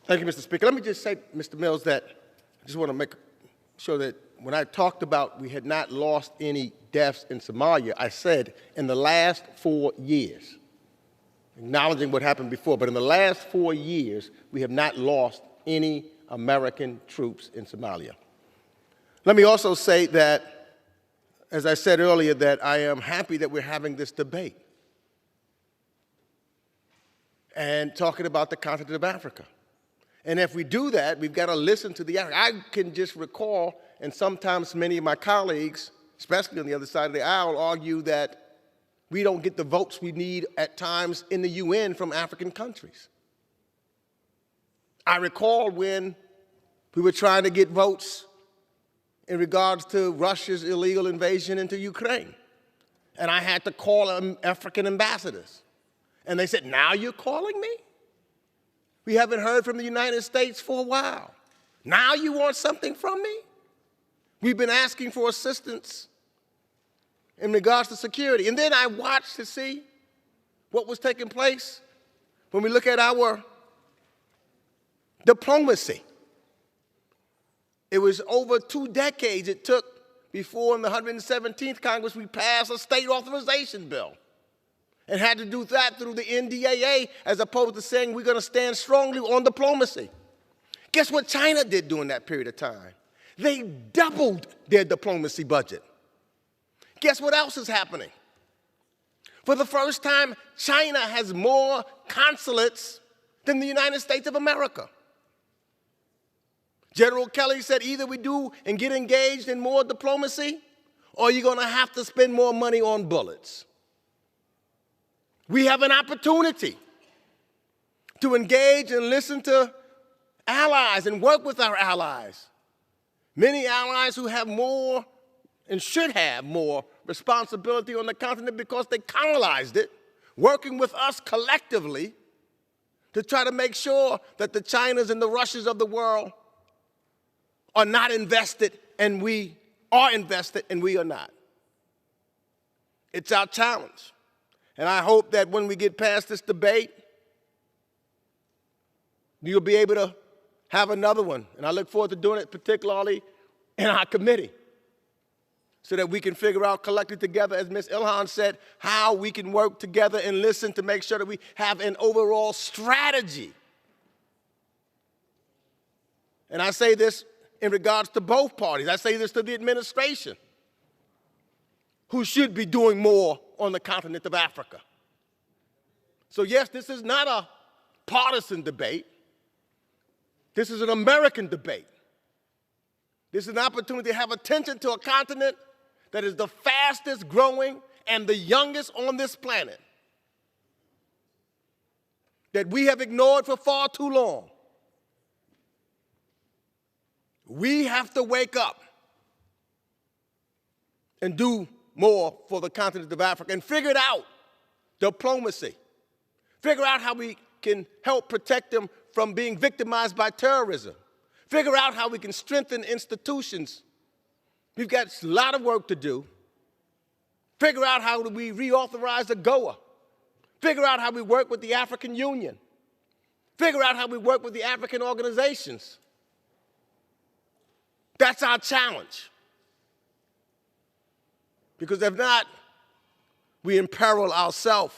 Thank you, Mr. Speaker. Let me just say, Mr. Mills, that I just want to make sure that when I talked about we had not lost any deaths in Somalia, I said in the last 4 years, acknowledging what happened before, but in the last 4 years, we have not lost any American troops in Somalia. Let me also say that, as I said earlier, that I am happy that we're having this debate and talking about the continent of Africa. And if we do that, we've got to listen to the African. I can just recall, and sometimes many of my colleagues, especially on the other side of the aisle, argue that we don't get the votes we need at times in the UN from African countries. I recall when we were trying to get votes in regards to Russia's illegal invasion into Ukraine. And I had to call African ambassadors. And they said, now you're calling me? We haven't heard from the United States for a while. Now you want something from me? We've been asking for assistance in regards to security. And then I watched to see what was taking place when we look at our diplomacy. It was over 2 decades it took before in the 117th Congress we passed a state authorization bill and had to do that through the NDAA as opposed to saying we're going to stand strongly on diplomacy. Guess what China did during that period of time? They doubled their diplomacy budget. Guess what else is happening? For the first time, China has more consulates than the United States of America. General Kelly said either we do and get engaged in more diplomacy or you're going to have to spend more money on bullets. We have an opportunity to engage and listen to allies and work with our allies. Many allies who have more and should have more responsibility on the continent because they colonized it, working with us collectively to try to make sure that the Chinas and the Russias of the world are not invested and we are invested and we are not. It's our challenge. And I hope that when we get past this debate, you'll be able to have another one. And I look forward to doing it particularly in our committee so that we can figure out collectively together, as Ms. Ilhan said, how we can work together and listen to make sure that we have an overall strategy. And I say this in regards to both parties. I say this to the administration, who should be doing more on the continent of Africa. So yes, this is not a partisan debate. This is an American debate. This is an opportunity to have attention to a continent that is the fastest growing and the youngest on this planet, that we have ignored for far too long. We have to wake up and do more for the continent of Africa and figure it out, diplomacy. Figure out how we can help protect them from being victimized by terrorism. Figure out how we can strengthen institutions. We've got a lot of work to do. Figure out how do we reauthorize AGOA. Figure out how we work with the African Union. Figure out how we work with the African organizations. That's our challenge. Because if not, we imperil ourselves.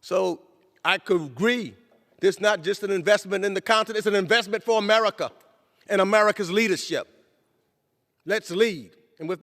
So I could agree, this is not just an investment in the continent, it's an investment for America and America's leadership. Let's lead. And with